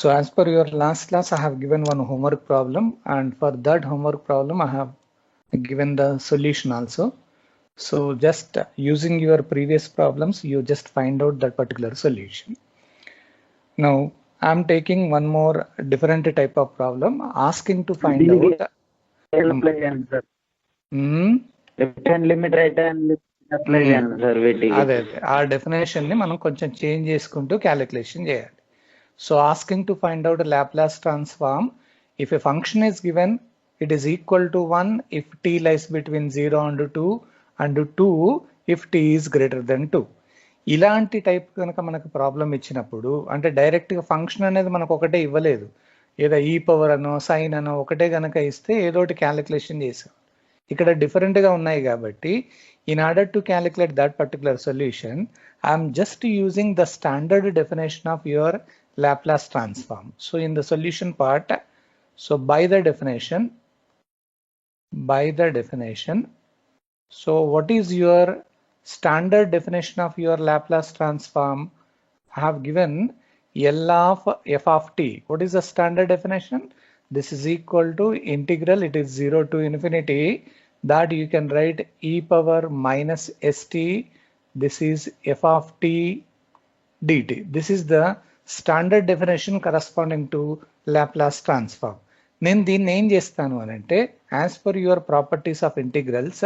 So as per your last class, I have given one homework problem, and for that homework problem, I have given the solution also. So just using your previous problems, you just find out that particular solution. Now I'm taking one more different type of problem, asking to find out. Left hand limit right hand apply చేయండి sir వీటికి. అదే ఆ definition ని మనం కొంచెం change చేసుకుంటూ calculation చేయాలి. So asking to find out a Laplace transform if a function is given, it is equal to 1 if t lies between 0 and 2 and 2 if t is greater than 2. ఇలాంటి type కనుక మనకు problem ఇచ్చినప్పుడు అంటే డైరెక్ట్గా function అనేది మనకు ఒకటే ఇవ్వలేదు, ఏదో ఈ పవర్ అనో సైన్ అనో ఒకటే కనుక ఇస్తే ఏదో ఒకటి క్యాలిక్యులేషన్ చేసాం. ఇక్కడ డిఫరెంట్గా ఉన్నాయి కాబట్టి in order to calculate that particular solution, I am just using the standard definition of your Laplace transform. So in the solution part, so by the definition, so what is your standard definition of your Laplace transform? I have given L of f of t. What is the standard definition? This is equal to integral, it is 0 to infinity, that you can write e power minus st. This is f of t dt. This is the standard definition corresponding to Laplace transform. నేను దీన్ని ఏం చేస్తాను అని అంటే, as per your properties of integrals,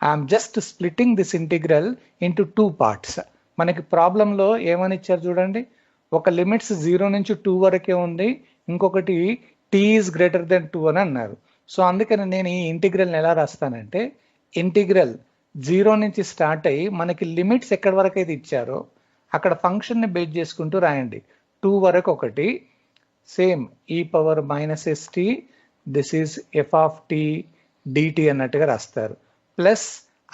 I'm just splitting this integral into 2 parts. మనకి ప్రాబ్లంలో ఏమని ఇచ్చారు చూడండి, ఒక లిమిట్స్ 0 నుంచి 2 వరకే ఉంది, ఇంకొకటి t ఈజ్ గ్రేటర్ దెన్ 2 అని అన్నారు. సో అందుకని నేను ఈ ఇంటిగ్రల్ని ఎలా రాస్తానంటే, ఇంటిగ్రల్ 0 నుంచి స్టార్ట్ అయ్యి మనకి లిమిట్స్ ఎక్కడి వరకు అయితే ఇచ్చారో అక్కడ ఫంక్షన్ని బేస్ చేసుకుంటూ రాయండి. 2 వరకు ఒకటి, same e power minus st, this is F of tea dt అన్నట్టుగా రాస్తారు. Plus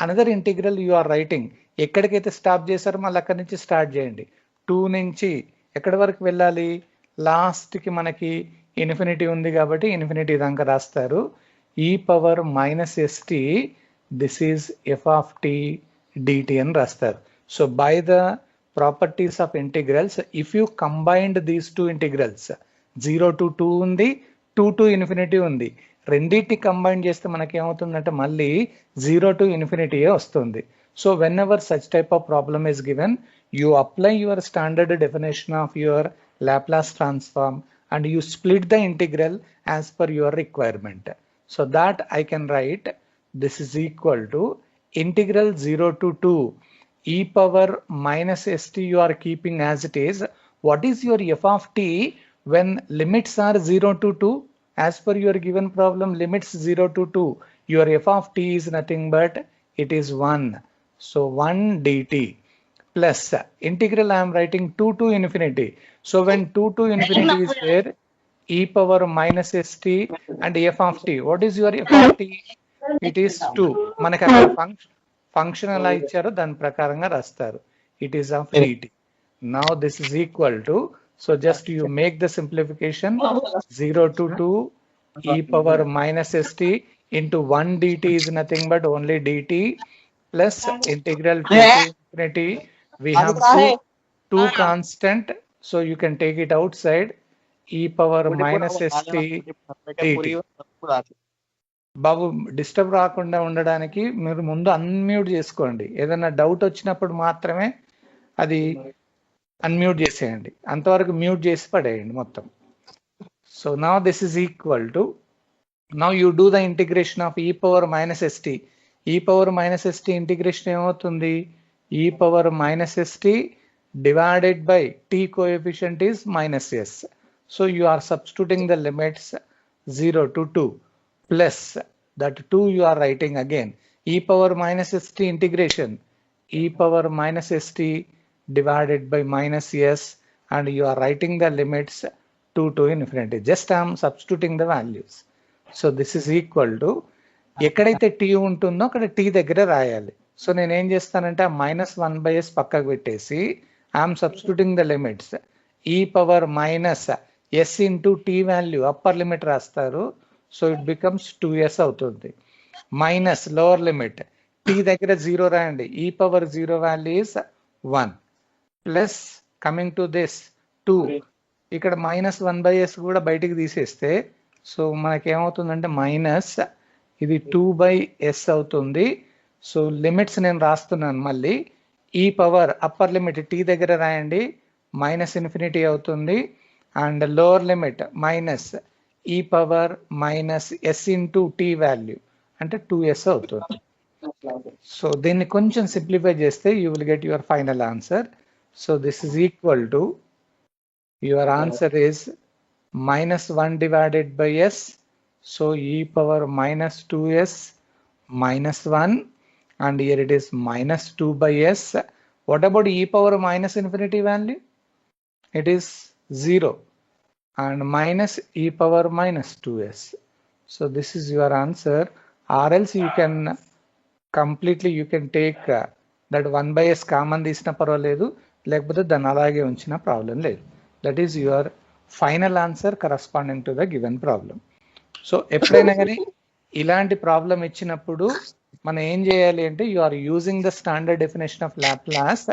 another integral you are writing, ఎక్కడికైతే స్టాప్ చేశారో మళ్ళీ అక్కడి నుంచి స్టార్ట్ చేయండి. 2 నుంచి ఎక్కడి వరకు వెళ్ళాలి, లాస్ట్కి మనకి ఇన్ఫినిటీ ఉంది కాబట్టి ఇన్ఫినిటీ దాకా రాస్తారు. ఈ power minus st, this is F of tea dt అని రాస్తారు. So by the properties of integrals, if you combined these 2 integrals, 0 to 2 ఉంది, 2 to ఇన్ఫినిటీ ఉంది, రెండింటి కంబైన్ చేస్తే మనకి ఏమవుతుందంటే మళ్ళీ 0 to ఇన్ఫినిటీయే వస్తుంది. So when ever such type of problem is given, you apply your standard definition of your Laplace transform and you split the integral as per your requirement. So that I can write this is equal to integral 0 to 2 e power minus st you are keeping as it is. What is your f of t when limits are 0 to 2? As per your given problem, limits 0 to 2, your f of t is nothing but it is 1. So 1 dt plus integral I am writing 2 to infinity. So when 2 to infinity is there, e power minus st and f of t. What is your f of t? It is 2. మనకి అక్కడ function ఎలా ఇచ్చారో దాని ప్రకారంగా రాస్తారు. It is of dt. Now this is equal to, so just you make the simplification, 0 to 2 e power minus st into 1 dt is nothing but only dt plus integral 2 to infinity. We have two constant, so you can take it outside, e power minus st dt. Babu disturb రాకుండా ఉండడానికి మీరు ముందు unmute చేసుకోండి. ఏదైనా doubt వచ్చినప్పుడు మాత్రమే అది unmute చేసేయండి, అంతవరకు మ్యూట్ చేసి పడేయండి మొత్తం. So now this is equal to, now you do the integration of e power minus st. ఈ పవర్ మైనస్ st ఇంటిగ్రేషన్ ఏమవుతుంది, e power minus st divided by t coefficient is minus s. So you are substituting the limits 0 to 2 plus that 2 you are writing again, e power minus st integration, e power minus st divided by minus s, and you are writing the limits 2 to infinity. Just I am substituting the values. So this is equal to, ఎక్కడైతే t ఉంటుందో అక్కడ t దగ్గర రాయాలి. So నేను ఏం చేస్తానంటే ఆ -1/s పక్కకు పెట్టేసి ఐఎమ్ సబ్స్టిట్యూటింగ్ ద లిమిట్స్, ఈ power minus s into T value upper limit రాస్తారు. సో ఇట్ బికమ్స్ 2s అవుతుంది. మైనస్ లోవర్ లిమిట్, టీ దగ్గర 0 రాయండి, ఈ power 0 value is 1 plus coming to this 2 ఇక్కడ -1/s కూడా బయటికి తీసేస్తే సో మనకేమవుతుందంటే మైనస్ ఇది 2/s అవుతుంది. సో లిమిట్స్ నేను రాస్తున్నాను మళ్ళీ. ఈ పవర్ అప్పర్ లిమిట్ t దగ్గర రాయండి, -∞ అవుతుంది. And lower limit minus e power -s into t value అంటే 2s అవుతుంది. సో దీన్ని కొంచెం సింప్లిఫై చేస్తే you will get your final answer. So this is equal to your answer is -1 divided by s. So e power -2s -1 and here it is -2 by s. What about e power -∞ value? It is 0 and minus e power -2s. So this is your answer, or else you can completely you can take that 1/s common తీసిన పర్వాలేదు, లేకపోతే దాన్ని అలాగే ఉంచిన problem లేదు. That is your final answer corresponding to the given problem. So ఎప్పుడైనా కానీ ఇలాంటి ప్రాబ్లం ఇచ్చినప్పుడు మనం ఏం చేయాలి అంటే you are using the standard definition of Laplace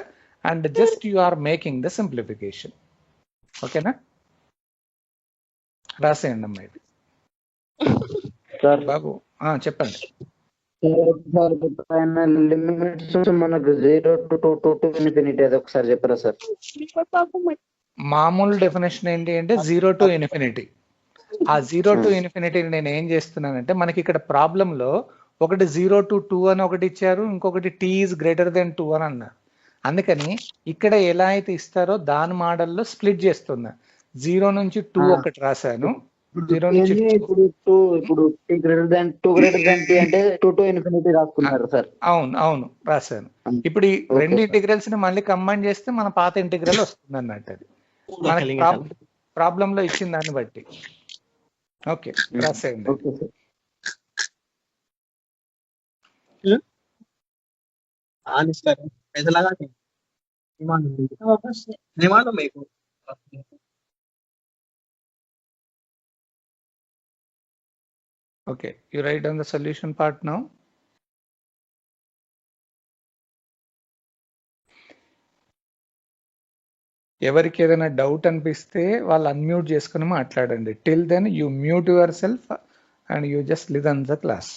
and just you are making the simplification. ఓకేనా? రాసేయండి అమ్మా ఇది. సార్ బాబు చెప్పండి. లిమిట్స్ మనకు 0 to 2 to infinity అది ఒకసారి చెప్పరా సార్? మామూలు డెఫినేషన్ ఏంటి అంటే 0 to infinity. ఆ 0 to infinity నేను ఏం చేస్తున్నానంటే మనకి ఇక్కడ ప్రాబ్లం లో ఒకటి 0 to 2 అని ఒకటి ఇచ్చారు, ఇంకొకటి t is greater than 2 అని అన్నారు. అందుకని ఇక్కడ ఎలా అయితే ఇస్తారో దాని మోడల్లో స్ప్లిట్ చేస్తున్నా. 0 నుంచి 2 ఒకటి రాశాను, 0 నుంచి ఇప్పుడు t greater than 2 అంటే 2 to infinity రాసుకున్నారు సార్. అవును రాశాను. ఇప్పుడు ఈ రెండు ఇంటిగ్రల్స్ ని మళ్ళీ కంబైన్ చేస్తే మన పాత ఇంటిగ్రల్ వస్తుంది అన్నట్టు. అది మనకి ప్రాబ్లం లో ఇచ్చిన దాన్ని బట్టి. Okay, రాసేయండి. Okay, you write down the solution part now. ఎవరికి ఏదైనా డౌట్ అనిపిస్తే వాళ్ళు అన్మ్యూట్ చేసుకుని మాట్లాడండి. Till then you mute yourself and you just listen the class.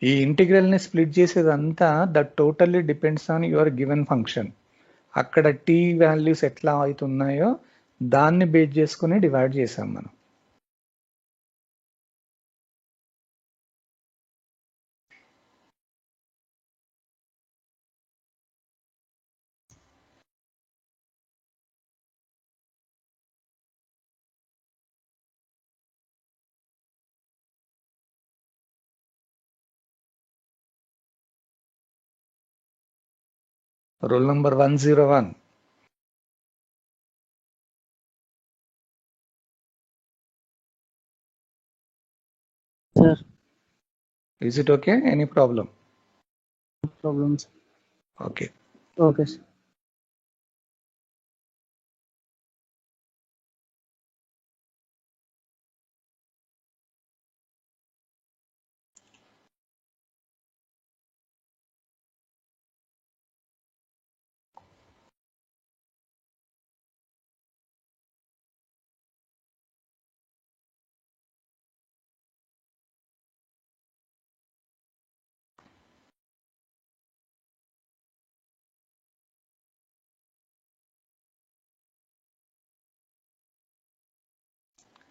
ఈ ఇంటిగ్రల్ ని స్ప్లిట్ చేసేదంతా that totally depends on your given function. అక్కడ టీ వాల్యూస్ ఎట్లా అవుతున్నాయో దాన్ని బేస్ చేసుకుని డివైడ్ చేసాం మనం. Roll number 101. Sir. Is it okay? Any problem? No problems. Okay. Okay, sir.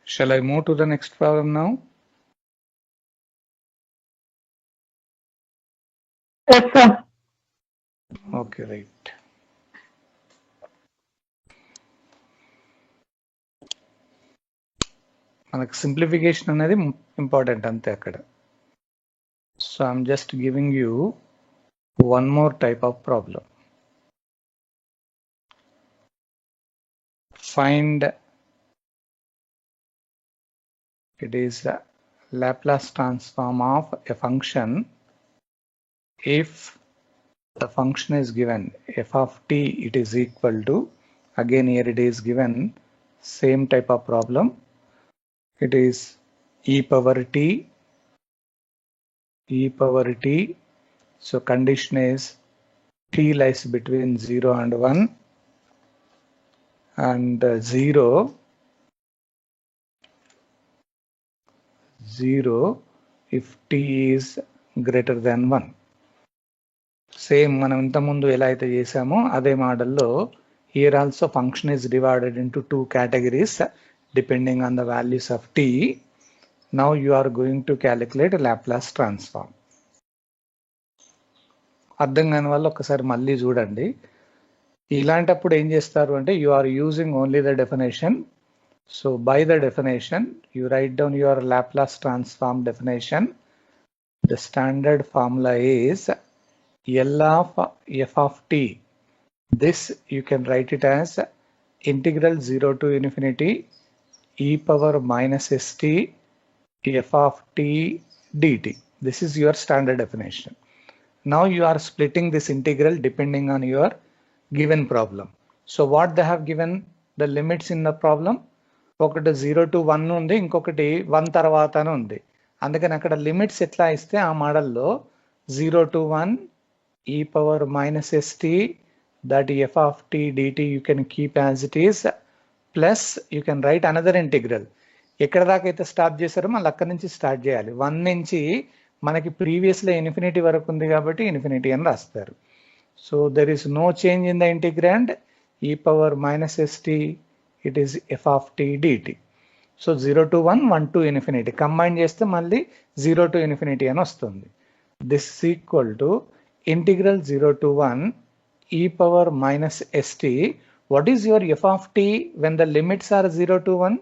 Shall I move to the next problem now? Yes, sir. Okay, right. మనకు simplification అనేది important అంతే అక్కడ. So I'm just giving you one more type of problem. Find it is a Laplace transform of a function if the function is given f of t, it is equal to, again here it is given same type of problem, it is e power t. So condition is t lies between 0 and 1, and 0 if t is greater than 1. Same మనం ఇంతకుముందు ఎలా అయితే చేసామో అదే మోడల్లో here also function is divided into two categories depending on the values of t. Now you are going to calculate Laplace transform. అర్థం కాని వాళ్ళు ఒకసారి మళ్ళీ చూడండి. ఇలాంటప్పుడు ఏం చేస్తారు అంటే you are using only the definition. So by the definition you write down your Laplace transform definition. The standard formula is L of f of t. This you can write it as integral 0 to infinity e power minus st f of t dt. This is your standard definition. Now you are splitting this integral depending on your given problem. So what they have given the limits in the problem? ఒకటి 0 to 1 ఉంది, ఇంకొకటి 1 తర్వాత ఉంది. అందుకని అక్కడ limits ఎట్లా ఇస్తే ఆ మోడల్లో 0 to 1 e power minus st, that f of t dt you can keep as it is, plus you can write another integral. ఎక్కడ దాకా అయితే స్టాప్ చేశారో మళ్ళీ అక్కడి నుంచి స్టార్ట్ చేయాలి. 1 నుంచి మనకి ప్రీవియస్లో ఇన్ఫినిటీ వరకు ఉంది కాబట్టి ఇన్ఫినిటీ అని రాస్తారు. So there is no change in the integrand e power minus st, it is f of t dt. So 0 to 1, 1 to infinity combine చేస్తే మళ్ళీ 0 to infinity అని వస్తుంది. This is equal to integral 0 to 1 e power minus st. What is your f of t when the limits are 0 to 1?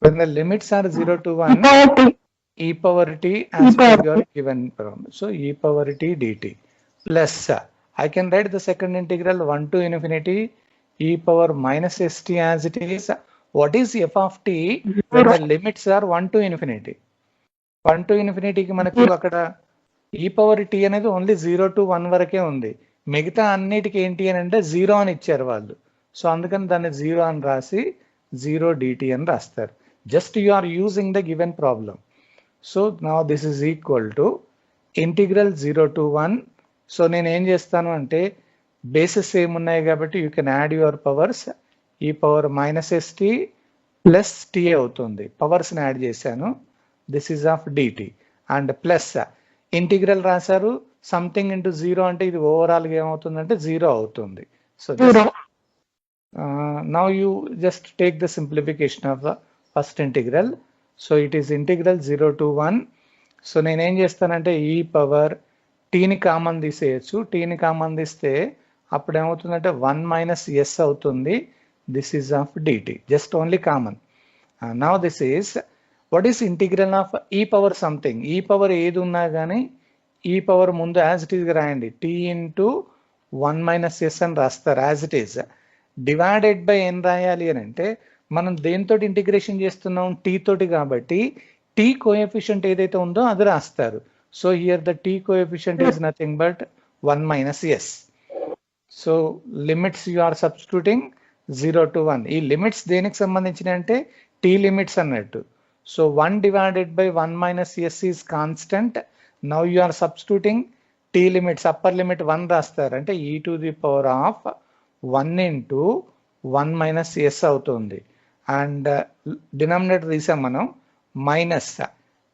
When the limits are 0 to 1, e power t as per your given problem. So e power t dt plus I can write the second integral 1 to infinity e power minus st as it is. What is f of t when the limits are 1 to infinity? 1 to infinity కి మనకు అక్కడ e power t అనేది only 0 to 1 వరకే ఉంది. మిగతా అన్నిటికి ఏంటి అని అంటే 0 అని ఇచ్చారు వాళ్ళు. సో అందుకని దాన్ని 0 అని రాసి 0 dt అని రాస్తారు. Just you are using the given problem. So now this is equal to integral 0 to 1. So నేను ఏం చేస్తాను అంటే బేసెస్ ఏమున్నాయి కాబట్టి you can add your powers. E power minus st plus t అవుతుంది. పవర్స్ని యాడ్ చేశాను. This is of dt and plus integral రాశారు. సంథింగ్ ఇంటూ 0 అంటే ఇది ఓవరాల్గా ఏమవుతుందంటే 0 అవుతుంది. So now you just take the simplification of the first integral. So it is integral 0 to 1. So నేనేం చేస్తానంటే ఈ పవర్ టీని కామన్ తీసేయచ్చు. టీని కామన్ తీస్తే అప్పుడు ఏమవుతుందంటే 1 మైనస్ s అవుతుంది. This is of dt, just only common. Now this is what is integral of e power something. ఈ పవర్ ఏది ఉన్నా కానీ ఈ పవర్ ముందు యాజ్ ఇట్ ఈస్గా రాయండి. t ఇంటూ 1 మైనస్ s అని రాస్తారు as it is. Divided by n రాయాలి అని అంటే మనం దేంతో ఇంటిగ్రేషన్ చేస్తున్నాం, t తోటి. కాబట్టి t కోఎఫిషియంట్ ఏదైతే ఉందో అది రాస్తారు. So here the t coefficient is nothing but 1 minus s. So limits you are substituting 0 to 1. ఈ లిమిట్స్ దేనికి సంబంధించిన అంటే t లిమిట్స్ అన్నట్టు. So 1 divided by 1 minus s is constant. Now you are substituting t limits. Upper limit 1 రాస్తారు అంటే e to the power of 1 into 1 minus s అవుతుంది. And denominator తీసాం మనం మైనస్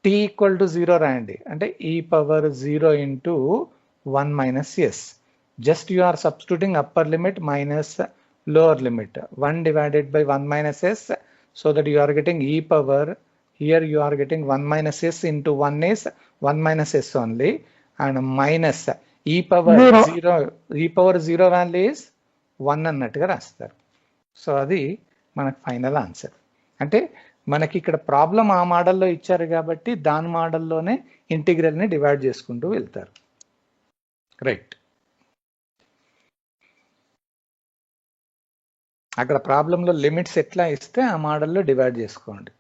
t ఈక్వల్ టు 0 రాయండి అంటే e power 0 into 1 minus s. Just you are substituting upper limit minus lower limit 1 divided by 1 minus s, so that you are getting e power. Here you are getting 1 minus s into 1 is 1 minus s only, and minus e power 0 e power 0 value is 1 అన్నట్టుగా రాస్తారు. So అది మనకు final answer. అంటే మనకి ఇక్కడ problem ఆ మోడల్లో ఇచ్చారు కాబట్టి దాని మోడల్లోనే ఇంటిగ్రల్ని డివైడ్ చేసుకుంటూ వెళ్తారు. రైట్, అక్కడ ప్రాబ్లంలో లిమిట్స్ ఎట్లా ఇస్తే ఆ మోడల్లో డివైడ్ చేసుకోండి.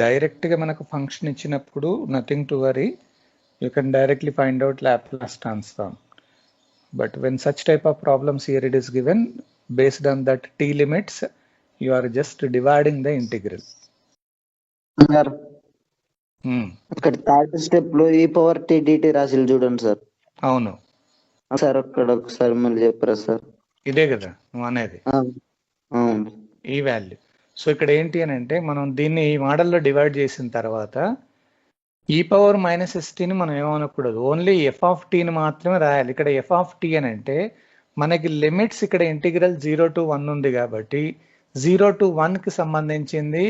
డైరెక్ట్గా మనకు ఫంక్షన్ ఇచ్చినప్పుడు nothing to worry, you can directly find out Laplace transform. But when such type of problems here it is given based on that T limits, you are just dividing the integral. Sir ఇక్కడ third step లో ఈ power tea DT రాసిలు చూడండి sir. అవును sir అక్కడ ఒకసారి మళ్ళీ చెప్పరా sir? ఇదే కదా నువ్వు అనేది, అవును. ఈ వాల్యూ. సో ఇక్కడ ఏంటి అని అంటే మనం దీన్ని ఈ మోడల్లో డివైడ్ చేసిన తర్వాత ఈ పవర్ మైనస్ ఎస్టీని మనం ఏమనకూడదు, ఓన్లీ ఎఫ్ ఆఫ్ టీని మాత్రమే రాయాలి. ఇక్కడ ఎఫ్ ఆఫ్ టీ అని అంటే మనకి లిమిట్స్ ఇక్కడ ఇంటిగ్రల్ 0 to 1 ఉంది కాబట్టి 0 to 1కి సంబంధించింది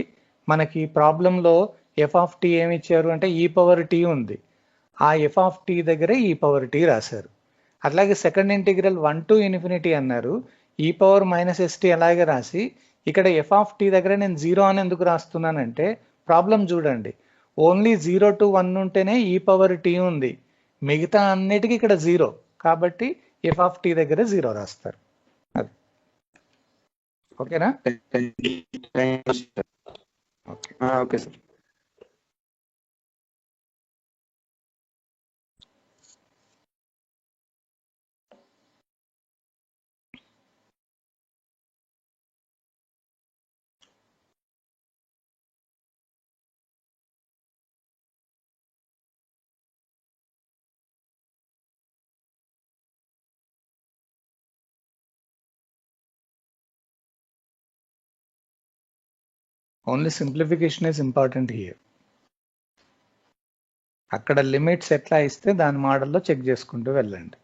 మనకి ప్రాబ్లంలో ఎఫ్ ఆఫ్ టీ ఏమి ఇచ్చారు అంటే ఈ పవర్ టీ ఉంది, ఆ ఎఫ్ ఆఫ్ టీ దగ్గర ఈ పవర్ టీ రాశారు. అట్లాగే సెకండ్ ఇంటిగ్రల్ 1 to ఇన్ఫినిటీ అన్నారు, ఈ పవర్ మైనస్ ఎస్టీ అలాగే రాసి ఇక్కడ ఎఫ్ ఆఫ్ టీ దగ్గర నేను 0 అని ఎందుకు రాస్తున్నానంటే ప్రాబ్లం చూడండి, ఓన్లీ 0 to 1 ఉంటేనే ఈ పవర్ టీ ఉంది, మిగతా అన్నిటికీ ఇక్కడ 0 కాబట్టి ఎఫ్ ఆఫ్ టీ దగ్గర 0 రాస్తారు. అది ఓకేనా? Okay sir. Only simplification is important here. అక్కడ లిమిట్స్ ఎట్లా ఇస్తే దాని మోడల్లో చెక్ చేసుకుంటూ వెళ్ళండి.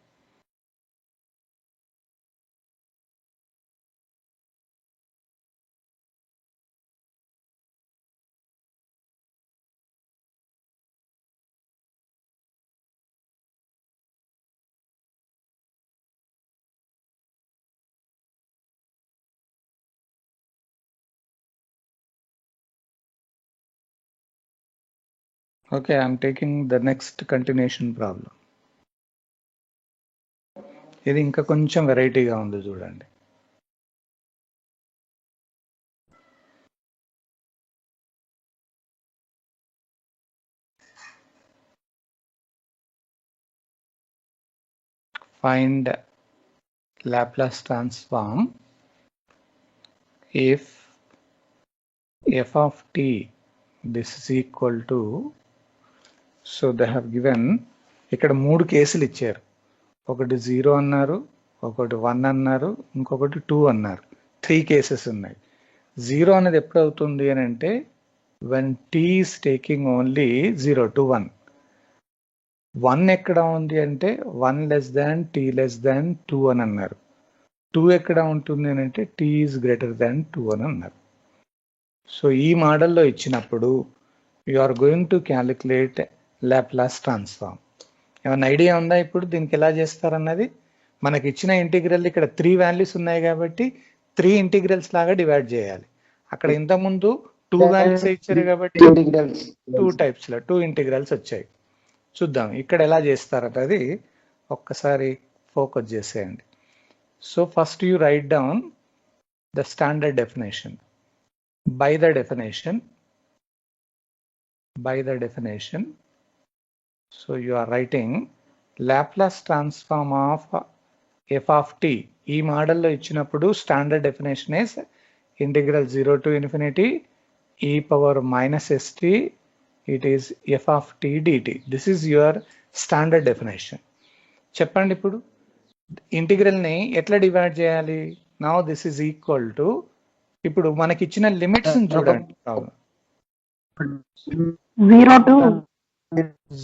Okay, I'm taking the next continuation problem. ఇది ఇంకా కొంచెం వెరైటీగా ఉంది చూడండి. Find Laplace transform if f of t this is equal to, so they have given ఇక్కడ 3 కేసులు ఇచ్చారు, ఒకటి 0 అన్నారు, ఒకటి 1 అన్నారు, ఇంకొకటి 2 అన్నారు. 3 కేసెస్ ఉన్నాయి. 0 అనేది ఎప్పుడు అవుతుంది అని అంటే when t is taking only 0 to 1. 1 ఎక్కడ ఉంది అంటే 1 less than t less than 2 అని అన్నారు. 2 ఎక్కడ ఉంటుంది అని అంటే t is greater than 2 అని అన్నారు. సో ఈ మోడల్లో ఇచ్చినప్పుడు you are going to calculate Laplace transform. ఏమైనా ఐడియా ఉందా ఇప్పుడు దీనికి ఎలా చేస్తారన్నది? మనకి ఇచ్చిన ఇంటిగ్రల్ ఇక్కడ 3 వాల్యూస్ ఉన్నాయి కాబట్టి 3 ఇంటిగ్రల్స్ లాగా డివైడ్ చేయాలి. అక్కడ ఇంతకుముందు 2 వాల్యూస్ ఇచ్చారు కాబట్టి 2 టైప్స్ లో 2 ఇంటిగ్రల్స్ వచ్చాయి. చూద్దాం ఇక్కడ ఎలా చేస్తారన్నది ఒక్కసారి ఫోకస్ చేసేయండి. So first you right down the standard definition. By the definition, so you are writing Laplace transform of f of t. ఈ మోడల్లో ఇచ్చినప్పుడు standard definition is integral 0 to infinity e power minus st, it is f of t dt. This is your standard definition. చెప్పండి ఇప్పుడు integral ని ఎట్లా divide చేయాలి? Now this is equal to, ఇప్పుడు మనకి ఇచ్చిన లిమిట్స్ చూడండి,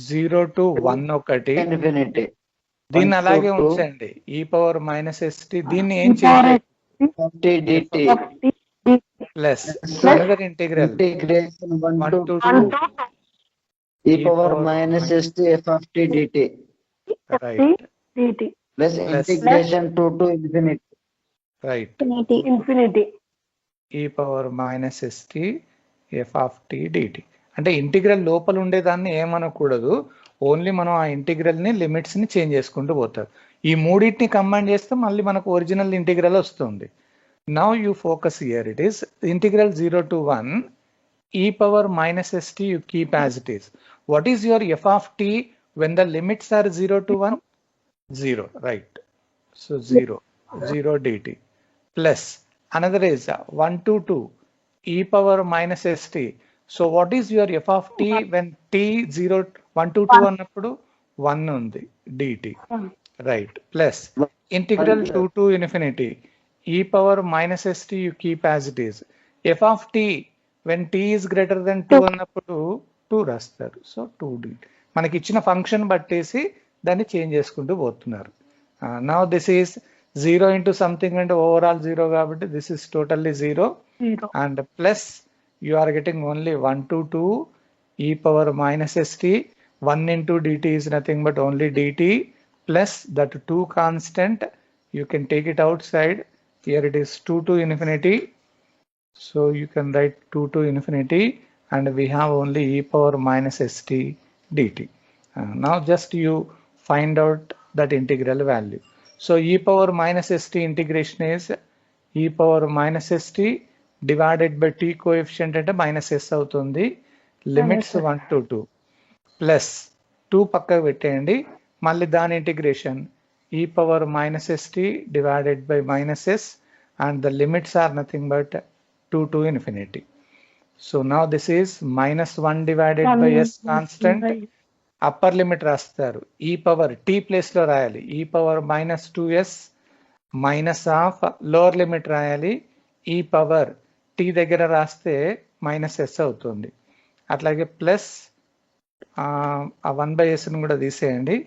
0 to 1 ఒకటి, దీన్ని అలాగే ఉంచండి ఈ పవర్ మైనస్ ఎస్టీ, దీన్ని ఏం చేయాలి plus another integral 1 to 2 e power minus st f of t dt, right, plus integration 2 to infinity, right, infinity e power minus st f of t dt. అంటే integral లోపల ఉండేదాన్ని ఏమనకూడదు, only మనం ఆ integral ని limits ని change చేసుకుంటూ పోతారు. ఈ మూడింటిని కంబైన్ చేస్తే మళ్ళీ మనకు ఒరిజినల్ ఇంటిగ్రల్ వస్తుంది. Now you focus here, it is integral 0 to 1 e power minus st you keep as it is. What is your f of t when the limits are 0 to 1? 0, right? So 0 dt plus another is 1 to 2 e power minus st. So what is your f of t when t 0 1 to 2 అన్నప్పుడు 1 ఉంది dt, right? Plus integral 2 to infinity e power minus st you keep as it is. f of t when t is greater than 2 అన్నప్పుడు 2 రాస్తారు. So 2d మనకి ఇచ్చిన function బట్టేసి దాన్ని change చేసుకుంటూ పోతున్నారు. Now this is 0 into something and overall 0 కాబట్టి this is totally 0 and plus you are getting only 1 to 2 e power minus st. 1 into dt is nothing but only dt plus that 2 constant you can take it outside. Here it is 2 to infinity, so you can write 2 to infinity and we have only e power minus st dt. Now just you find out that integral value. So e power minus st integration is e power minus st divided by t coefficient అంటే minus s అవుతుంది. Limits 1 to 2 plus 2 పక్కకు పెట్టేయండి, మళ్ళీ దాని integration e power minus st divided by minus s and the limits are nothing but 2 to infinity. So now this is minus 1 divided by s constant. Upper limit రాస్తారు, ఈ power tea place లో రాయాలి, ఈ power minus 2s minus of lower limit రాయాలి, ఈ power tea దగ్గర రాస్తే minus yes అవుతుంది. అట్లాగే ప్లస్ ఆ 1/s ని కూడా తీసేయండి.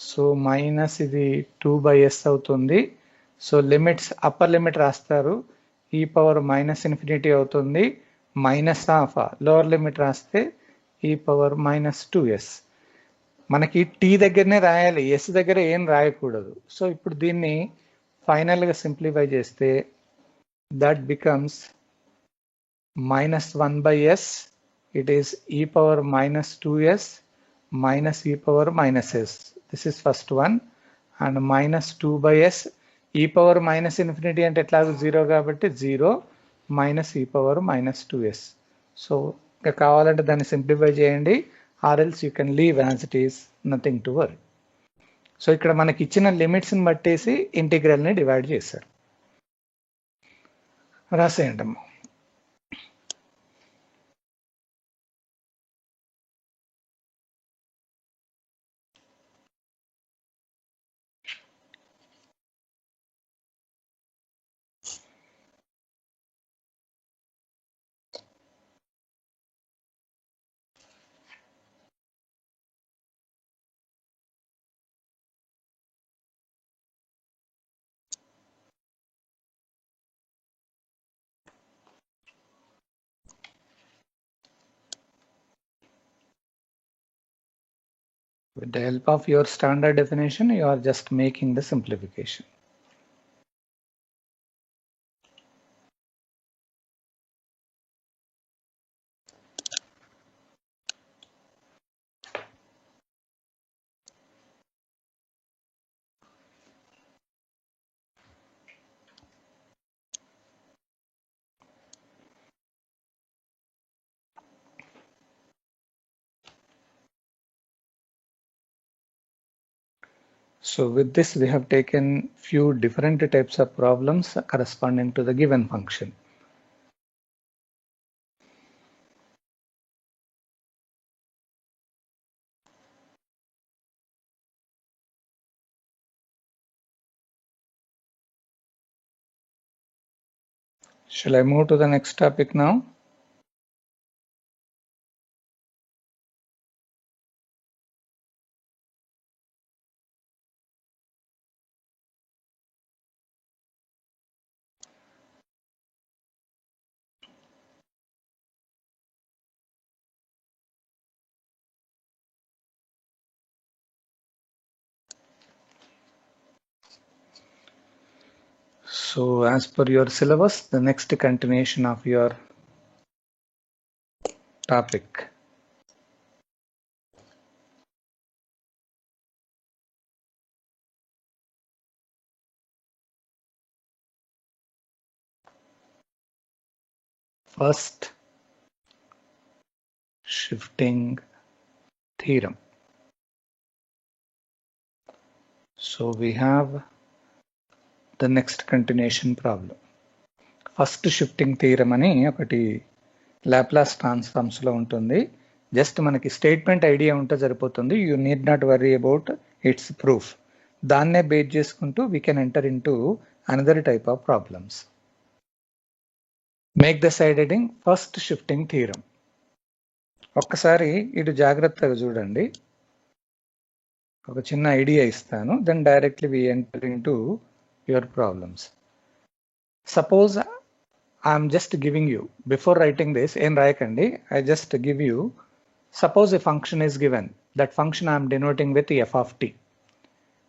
సో మైనస్ ఇది 2/s అవుతుంది. సో లిమిట్స్ అప్పర్ లిమిట్ రాస్తారు, ఈ పవర్ మైనస్ ఇన్ఫినిటీ అవుతుంది, మైనస్ ఆఫ్ లోవర్ లిమిట్ రాస్తే ఈ పవర్ మైనస్ 2s. మనకి టీ దగ్గరనే రాయాలి, ఎస్ దగ్గర ఏం రాయకూడదు. సో ఇప్పుడు దీన్ని ఫైనల్గా సింప్లిఫై చేస్తే that becomes minus 1/s, it is e power minus 2s minus e power minus s. This is first one, and minus 2/s e power minus infinity అంటే ఎట్లాగో 0 కాబట్టి 0 minus e power minus 2s. So ఇంకా కావాలంటే దాన్ని simplify చేయండి, or else you can leave as it is, nothing to worry. So ఇక్కడ మనకి ఇచ్చిన లిమిట్స్ని బట్టేసి ఇంటిగ్రల్ని డివైడ్ చేశారు. రాసేయండి అమ్మా. With the help of your standard definition, you are just making the simplification. So with this, we have taken few different types of problems corresponding to the given function. Shall I move to the next topic now? So as per your syllabus, the next continuation of your topic. First, shifting theorem. So we have the next continuation problem. First shifting theorem అని ఒకటి Laplace transforms లో ఉంటుంది. Just మనకి statement idea ఉంటే సరిపోతుంది. You need not worry about its proof. దాన్నే base చేసుకుంటూ we can enter in to another type of problems. Make the side heading first shifting theorem. ఒక్కసారి ఇటు జాగ్రత్తగా చూడండి. ఒక చిన్న ఐడియా ఇస్తాను, then directly we enter in to your problems. Suppose I'm just giving you, before writing this ఏం రాయకండి, I just give you, suppose a function is given, that function I am denoting with f of t.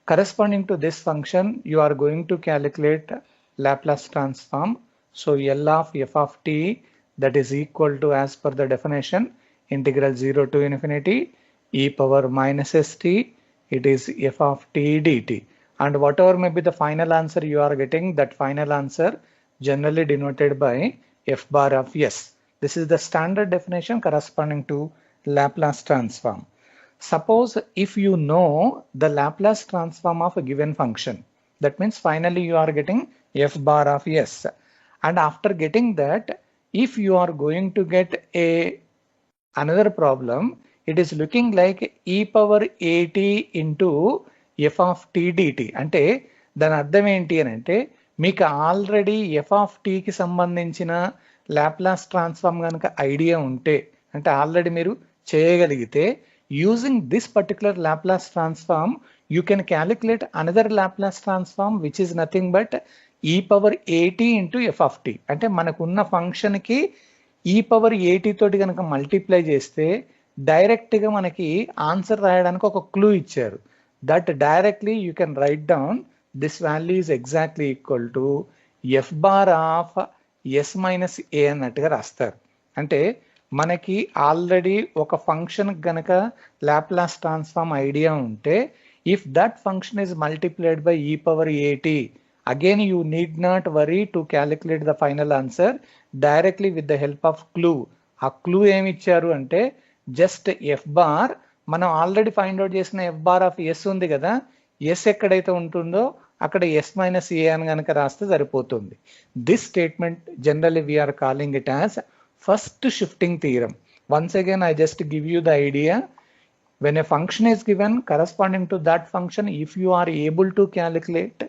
Corresponding to this function, you are going to calculate Laplace transform. So L of f of t, that is equal to, as per the definition, integral 0 to infinity e power minus st, it is f of t dt. And whatever may be the final answer you are getting, that final answer generally denoted by f bar of s. This is the standard definition corresponding to Laplace transform. Suppose if you know the Laplace transform of a given function, that means finally you are getting f bar of s, and after getting that, if you are going to get another problem, it is looking like e power at into f of t dt. అంటే దాని అర్థం ఏంటి అని అంటే, మీకు already f of t కి సంబంధించిన Laplace transform కనుక ఐడియా ఉంటే, అంటే ఆల్రెడీ మీరు చేయగలిగితే, using this particular Laplace transform you can calculate another Laplace transform which is nothing but e power at into f of t. అంటే మనకున్న ఫంక్షన్ కి e power at తోటి కనుక మల్టిప్లై చేస్తే డైరెక్ట్ గా మనకి ఆన్సర్ రాయడానికి ఒక క్లూ ఇచ్చారు. That directly you can write down this value is exactly equal to f bar of s minus a అన్నట్టుగా రాస్తారు. అంటే మనకి ఆల్రెడీ ఒక ఫంక్షన్ గనక లాప్లాస్ ట్రాన్స్ఫార్మ్ ఐడియా ఉంటే, if that function is multiplied by e power at, again you need not worry to calculate the final answer, directly with the help of clue. ఆ clue ఏమి ఇచ్చారు అంటే, just F bar, మనం already find out చేసిన F bar of yes ఉంది కదా, yes ఎక్కడైతే ఉంటుందో అక్కడ ఎస్ మైనస్ ఏ అని కనుక రాస్తే సరిపోతుంది. This statement generally we are calling it as first shifting theorem. Once again I just give you the idea. When a function is given, corresponding to that function, if you are able to calculate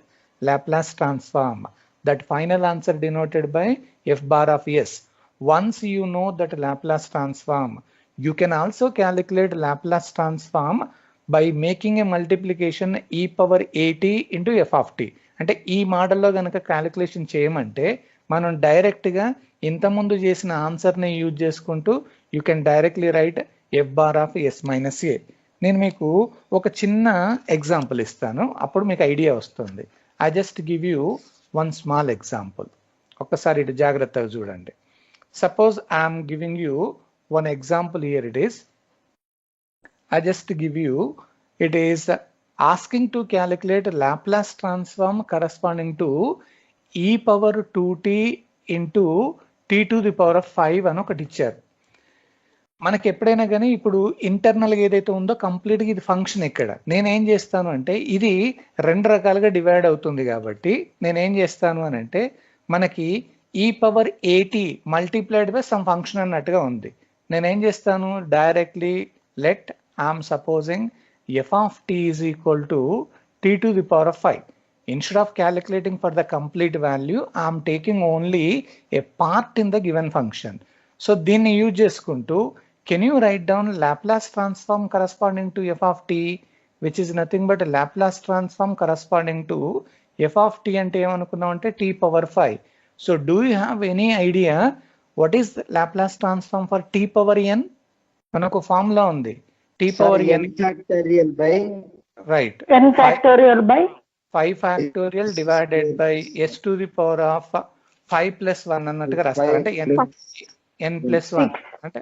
Laplace transform, that final answer denoted by f bar of s. Once you know that Laplace transform, you can also calculate Laplace transform by making a multiplication e power at into f of t. అంటే ఈ మోడల్లో కనుక calculation చేయమంటే మనం డైరెక్ట్గా ఇంతకుముందు చేసిన ఆన్సర్ని యూజ్ చేసుకుంటూ you can directly write f bar of s minus a. నేను మీకు ఒక చిన్న ఎగ్జాంపుల్ ఇస్తాను, అప్పుడు మీకు ఐడియా వస్తుంది. I just give you one small example. ఒక్కసారి ఇటు జాగ్రత్తగా చూడండి. Suppose I'm giving you one example here. It is, I just give you, it is asking to calculate Laplace transform corresponding to e power 2t into t to the power of 5 అని ఒకటి ఇచ్చారు. మనకి ఎప్పుడైనా కానీ ఇప్పుడు ఇంటర్నల్గా ఏదైతే ఉందో కంప్లీట్గా ఇది ఫంక్షన్. ఇక్కడ నేనేం చేస్తాను అంటే, ఇది రెండు రకాలుగా డివైడ్ అవుతుంది కాబట్టి నేనేం చేస్తాను అని అంటే, మనకి ఈ power 80 multiplied by sum function అన్నట్టుగా ఉంది. నేనేం చేస్తాను, directly let I'm supposing f of t is equal to t to the power of 5. Instead of calculating for the complete value, I am taking only a part in the given function. So దీన్ని use చేసుకుంటూ, can you write down Laplace transform corresponding to f of t, which is nothing but Laplace transform corresponding to f of t అంటే ఏమనుకున్నాం అంటే t power 5. So do you have any idea what is Laplace transform for t power n? మనకు formula ఉంది, t power n factorial by right n factorial by 5 factorial divided by s to the power of 5 plus 1 అన్నట్టుగా రాస్తారు. అంటే n plus 1 అంటే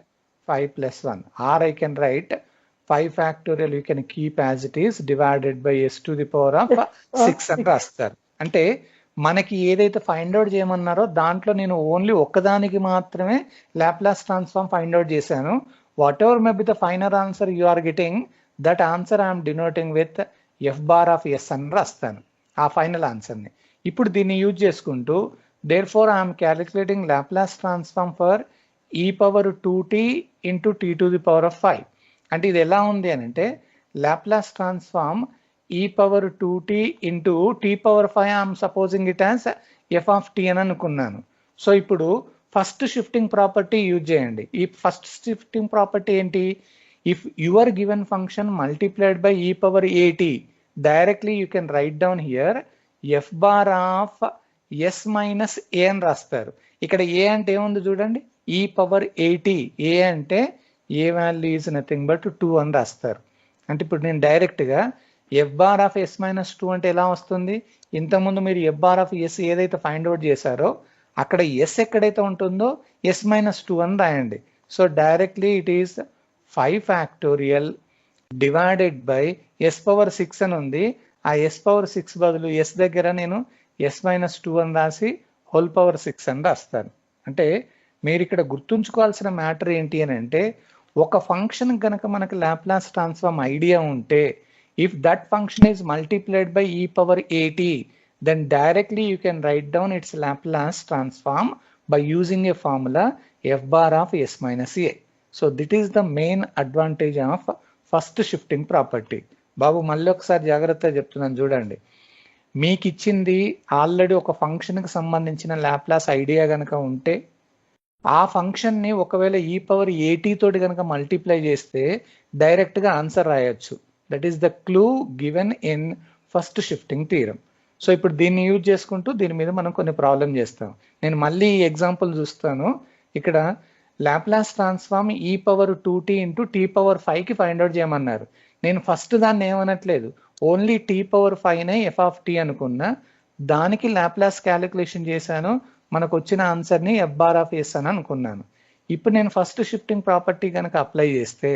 5 plus 1, or I can write 5 factorial, you can keep as it is, divided by s to the power of 6 అని రాస్తారు. అంటే మనకి ఏదైతే find out చేయమన్నారో దాంట్లో నేను ఓన్లీ ఒక్కదానికి మాత్రమే లాప్లాస్ ట్రాన్స్ఫార్మ్ ఫైండ్ అవుట్ చేశాను. whatever may be the final answer you are getting, that answer I am denoting with f bar of s అని రాస్తాను ఆ ఫైనల్ ఆన్సర్ని. ఇప్పుడు దీన్ని యూజ్ చేసుకుంటూ therefore I am calculating Laplace transform for e power 2t into t to the power of 5. అంటే ఇది ఎలా ఉంది అని అంటే Laplace transform e power 2t into t power 5 I am supposing it as f of t అని అనుకున్నాను. So ఇప్పుడు first shifting property use చేయండి. ఈ ఫస్ట్ షిఫ్టింగ్ ప్రాపర్టీ ఏంటి? If your given function multiplied by e power at, directly you can write down here f bar of s minus a అని రాస్తారు. ఇక్కడ a అంటే ఏముంది చూడండి, e పవర్ at. a అంటే a value is nothing but 2 అని రాస్తారు. అంటే ఇప్పుడు నేను డైరెక్ట్గా f bar of s minus 2 అంటే ఎలా వస్తుంది? ఇంతకుముందు మీరు f బార్ ఆఫ్ s ఏదైతే ఫైండ్ అవుట్ చేశారో అక్కడ s ఎక్కడైతే ఉంటుందో s మైనస్ 2 అని రాయండి. So directly it is 5 factorial divided by s power 6 అని ఉంది. ఆ s పవర్ 6 బదులు s దగ్గర నేను s మైనస్ 2 అని రాసి హోల్ పవర్ 6 అని రాస్తాను. అంటే మీరు ఇక్కడ గుర్తుంచుకోవాల్సిన మ్యాటర్ ఏంటి అని అంటే, ఒక ఫంక్షన్ కనుక మనకు లాప్లాస్ ట్రాన్స్ఫార్మ్ ఐడియా ఉంటే, if that function is multiplied by e power at, then directly you can write down its Laplace transform by using a formula f bar of s minus a. So that is the main advantage of first shifting property. బాబు మళ్ళీ ఒకసారి జాగ్రత్తగా చెప్తున్నాను చూడండి. మీకు ఇచ్చింది already ఒక ఫంక్షన్కి సంబంధించిన లాప్లాస్ ఐడియా కనుక ఉంటే, ఆ ఫంక్షన్ని ఒకవేళ e పవర్ at తోటి కనుక మల్టిప్లై చేస్తే డైరెక్ట్గా ఆన్సర్ రాయొచ్చు. That is the clue given in first shifting theorem. So ఇప్పుడు దీన్ని యూజ్ చేసుకుంటూ దీని మీద మనం కొన్ని ప్రాబ్లం చేస్తాం. నేను మళ్ళీ ఈ ఎగ్జాంపుల్ చూస్తాను. ఇక్కడ Laplace transform e power 2t into t power 5కి ఫైండ్ అవుట్ చేయమన్నారు. నేను ఫస్ట్ దాన్ని ఏమనట్లేదు, ఓన్లీ t పవర్ 5నే f ఆఫ్ t అనుకున్నా. దానికి లాప్లాస్ క్యాలిక్యులేషన్ చేశాను, మనకు వచ్చిన ఆన్సర్ని f బార్ ఆఫ్ s అని అనుకున్నాను. ఇప్పుడు నేను ఫస్ట్ షిఫ్టింగ్ ప్రాపర్టీ కనుక అప్లై చేస్తే,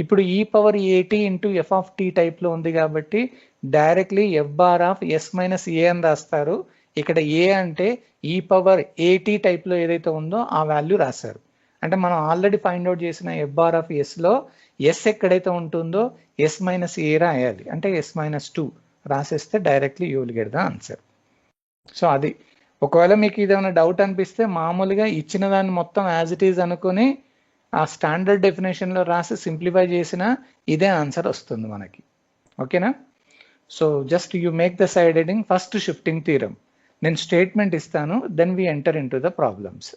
ఇప్పుడు e power at into f ఆఫ్ t టైప్లో ఉంది కాబట్టి directly f bar of s minus a అని రాస్తారు. ఇక్కడ a అంటే e పవర్ at టైప్లో ఏదైతే ఉందో ఆ వాల్యూ రాశారు. అంటే మనం ఆల్రెడీ ఫైండ్ అవుట్ చేసిన f బార్ ఆఫ్ sలో s ఎక్కడైతే ఉంటుందో s మైనస్ a రాయాలి. అంటే s మైనస్ 2 రాసేస్తే directly you will get the answer. So అది ఒకవేళ మీకు ఇదేమైనా డౌట్ అనిపిస్తే మామూలుగా ఇచ్చిన దాన్ని మొత్తం యాజ్ ఇట్ ఈజ్ అనుకుని ఆ స్టాండర్డ్ డెఫినేషన్లో రాసి సింప్లిఫై చేసిన ఇదే ఆన్సర్ వస్తుంది మనకి. ఓకేనా? So just you make the side heading first shifting theorem. నేను స్టేట్మెంట్ ఇస్తాను, then we enter in to the problems.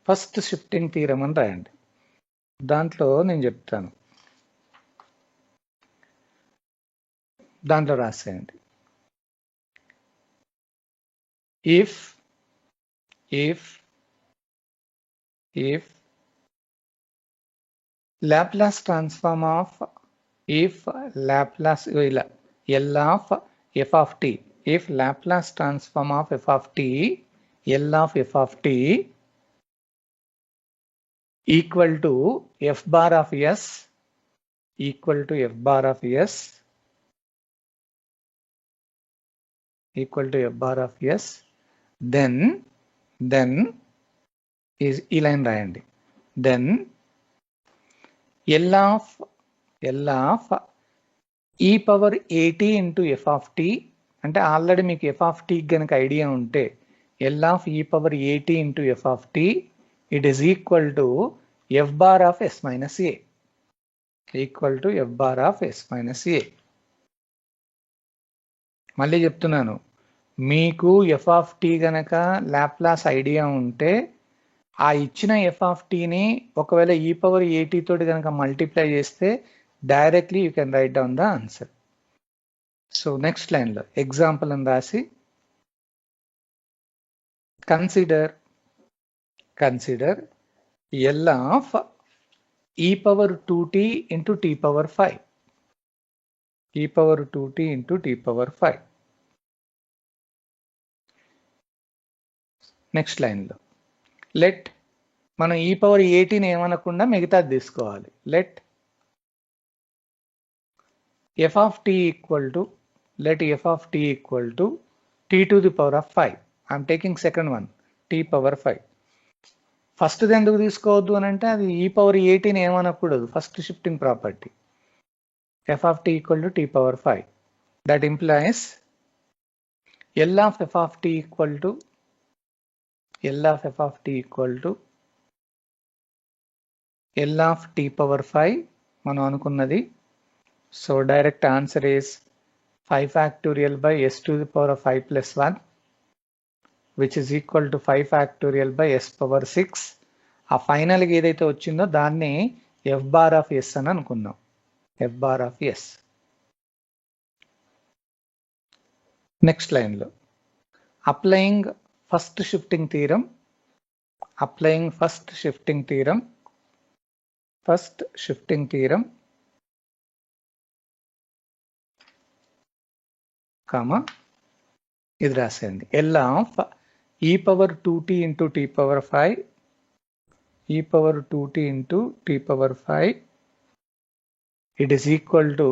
First shifting theorem అని రాయండి. దాంట్లో నేను చెప్తాను, దాంట్లో రాసేయండి. If Laplace transform of L of f of t, if Laplace transform of f of t, L of f of t equal to f bar of s, equal to f bar of s, equal to f bar of s, then is ఈ line రాయండి. then L of e power at into f of t, అంటే already మీకు f of t కనుక idea ఉంటే L of e power at into f of t, it is equal to f bar of s minus a, equal to f bar of s minus a. మళ్ళీ చెప్తున్నాను, మీకు f of t గనక Laplace idea ఉంటే ఆ ఇచ్చిన f of tని ఒకవేళ e power at తోటి కనుక మల్టిప్లై చేస్తే directly you can write down the answer. So next లైన్లో ఎగ్జాంపుల్ అని రాసి consider L of e power 2t into t power 5, e power 2t into t power 5. Next లైన్లో let మనం e power 18 ఏమనకుండా మిగతాది తీసుకోవాలి. Let f of t equal to t to the power of 5. I am taking second one, t power 5. First ఎందుకు తీసుకోవద్దు అని అంటే అది e power 18 ఏమనకూడదు, first shifting property. f of t equal to t power 5. That implies L of f of t equal to L of f of t equal to L of t power 5 మనం అనుకున్నది. So direct answer is 5 factorial by s to the power of 5 plus 1 which is equal to 5 factorial by s power 6. ఆ ఫైనల్గా ఏదైతే వచ్చిందో దాన్ని f bar of s అని అనుకుందాం. f bar of s. Next లైన్లో applying first shifting theorem, applying first shifting theorem, first shifting theorem comma ఇది రాసేయండి. L of e power 2t into t power 5, e power 2t into t power 5, it is equal to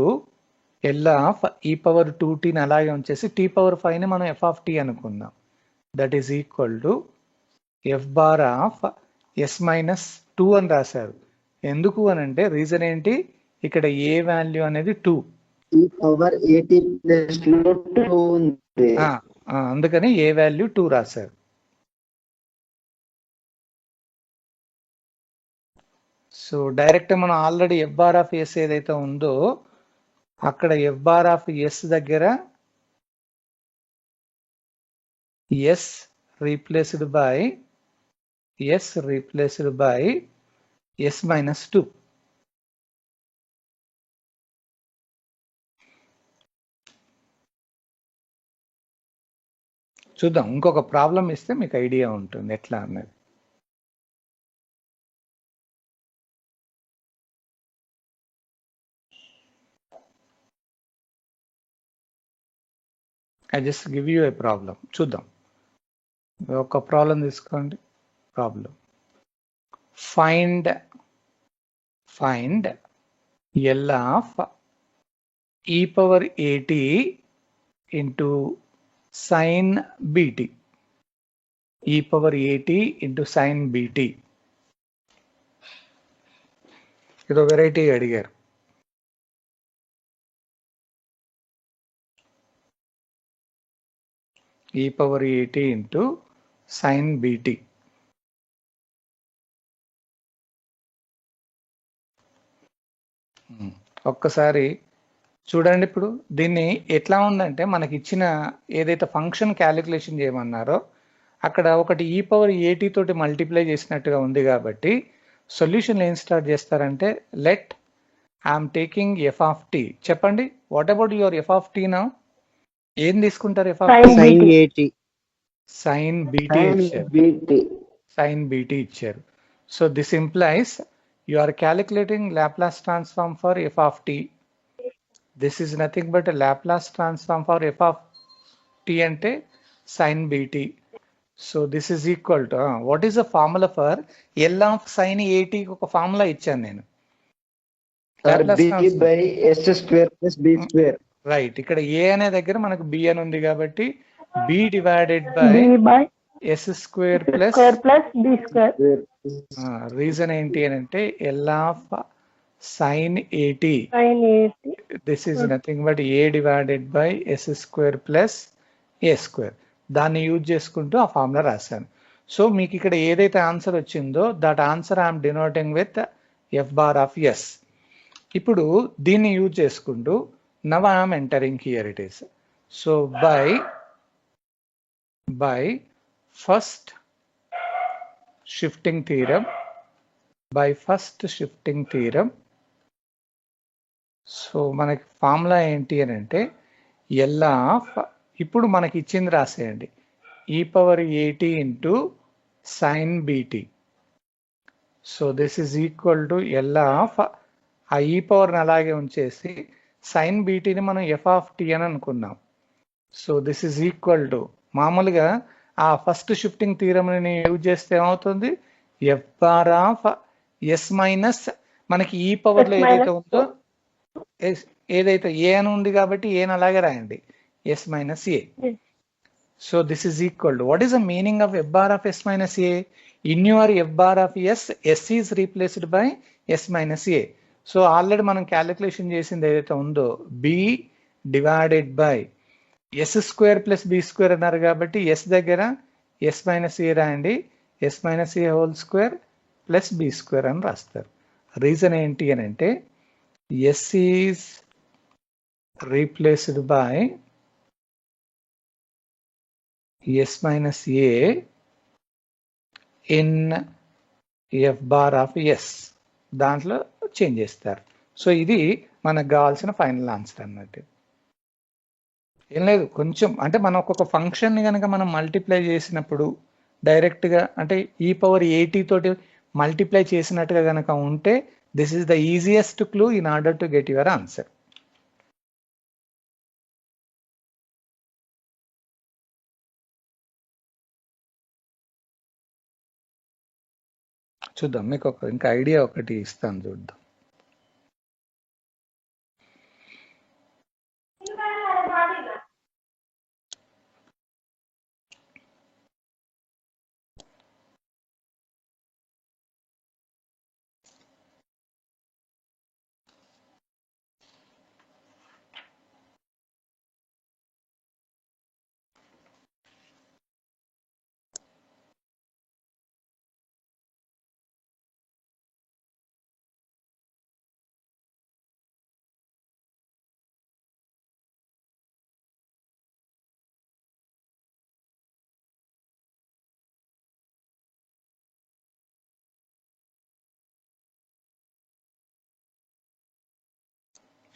L of e power 2t ని అలాగే ఉంచేసి t power 5 ని మనం f of t అనుకుందాం. That is equal to f bar of s minus 2 అని రాశారు. ఎందుకు అని అంటే రీజన్ ఏంటి, ఇక్కడ ఏ వాల్యూ అనేది 2, ఈ పవర్ 18 ప్లస్ లో 2 ఉంది, అందుకని ఏ వాల్యూ 2 రాశారు. సో డైరెక్ట్ మనం already f bar of s ఏదైతే ఉందో అక్కడ f bar of s దగ్గర s replaced by s minus 2. చూద్దాం, ఇంకొక ప్రాబ్లం ఇస్తే మీకు ఐడియా ఉంటుంది ఎట్లా అన్నది. I just give you a problem. చూద్దాం, ఒక ప్రాబ్లం తీసుకోండి. Problem find L of e power 80 into sin bt, e power 80 into sin bt. ఇదో వెరైటీ అడిగారు. e power 80 into sin bt. ఒక్కసారి చూడండి. ఇప్పుడు దీన్ని ఎట్లా ఉందంటే మనకి ఇచ్చిన ఏదైతే ఫంక్షన్ క్యాలిక్యులేషన్ చేయమన్నారో అక్కడ ఒకటి e పవర్ 80 తోటి మల్టిప్లై చేసినట్టుగా ఉంది కాబట్టి సొల్యూషన్ ఏం స్టార్ట్ చేస్తారంటే let I'm taking f of t. చెప్పండి, what about your f of t now? ఏం తీసుకుంటారు? f of t sin 80 sin bt ఇచ్చారు, sin bt ఇచ్చారు. So this implies you are calculating Laplace transform for f of t. This is nothing but a Laplace transform for f of t ante sin bt. So this is equal to what is the formula for L of sin 80? ఒక formula ఇచ్చాను నేను, b by s square plus b square. Right. ఇక్కడ a అనే దగ్గర మనకు b అని ఉంది కాబట్టి b divided by s square plus b square. Reason ఏంటి అని అంటే L of sin 80, this is nothing but a divided by s square plus a square. దాన్ని యూజ్ చేసుకుంటూ ఆ ఫార్ములా రాశాను. సో మీకు ఇక్కడ ఏదైతే ఆన్సర్ వచ్చిందో that answer I'm denoting with f bar of s. ఇప్పుడు దీన్ని యూజ్ చేసుకుంటూ now I'm entering here it is. So by first shifting theorem, so మనకి ఫార్ములా ఏంటి అని అంటే L of, ఇప్పుడు మనకి ఇచ్చింది రాసేయండి, e power 80 into sin bt. So this is equal to L of ఆ ఈ పవర్ని అలాగే ఉంచేసి sin btని మనం f of t అని అనుకున్నాం. So this is equal to మామూలుగా ఆ ఫస్ట్ షిఫ్టింగ్ థీరంని యూజ్ చేస్తే ఏమవుతుంది, f bar of s minus మనకి ఈ పవర్లో ఏదైతే ఉందో ఏదైతే ఏ అని ఉంది కాబట్టి ఏని అలాగే రాయండి, s minus a. So this is equal to what is the meaning of f bar of s minus a? In your f bar of s, s is replaced by s minus a. So already మనం calculation చేసింది ఏదైతే ఉందో b divided by s square plus b square అన్నారు కాబట్టి ఎస్ దగ్గర s minus a రాయండి, s minus a whole square plus b square అని రాస్తారు. రీజన్ ఏంటి అని అంటే s is replaced by s minus a in f bar of s, దాంట్లో చేంజ్ చేస్తారు. సో ఇది మనకు కావాల్సిన ఫైనల్ ఆన్సర్ అన్నట్టు. ఏం లేదు, కొంచెం అంటే మనం ఒక్కొక్క ఫంక్షన్ని కనుక మనం మల్టిప్లై చేసినప్పుడు డైరెక్ట్గా అంటే ఈ పవర్ 80 తోటి మల్టిప్లై చేసినట్టుగా కనుక ఉంటే this is the easiest clue in order to get your answer. చూద్దాం, మీకు ఇంకా ఐడియా ఒకటి ఇస్తాను చూద్దాం.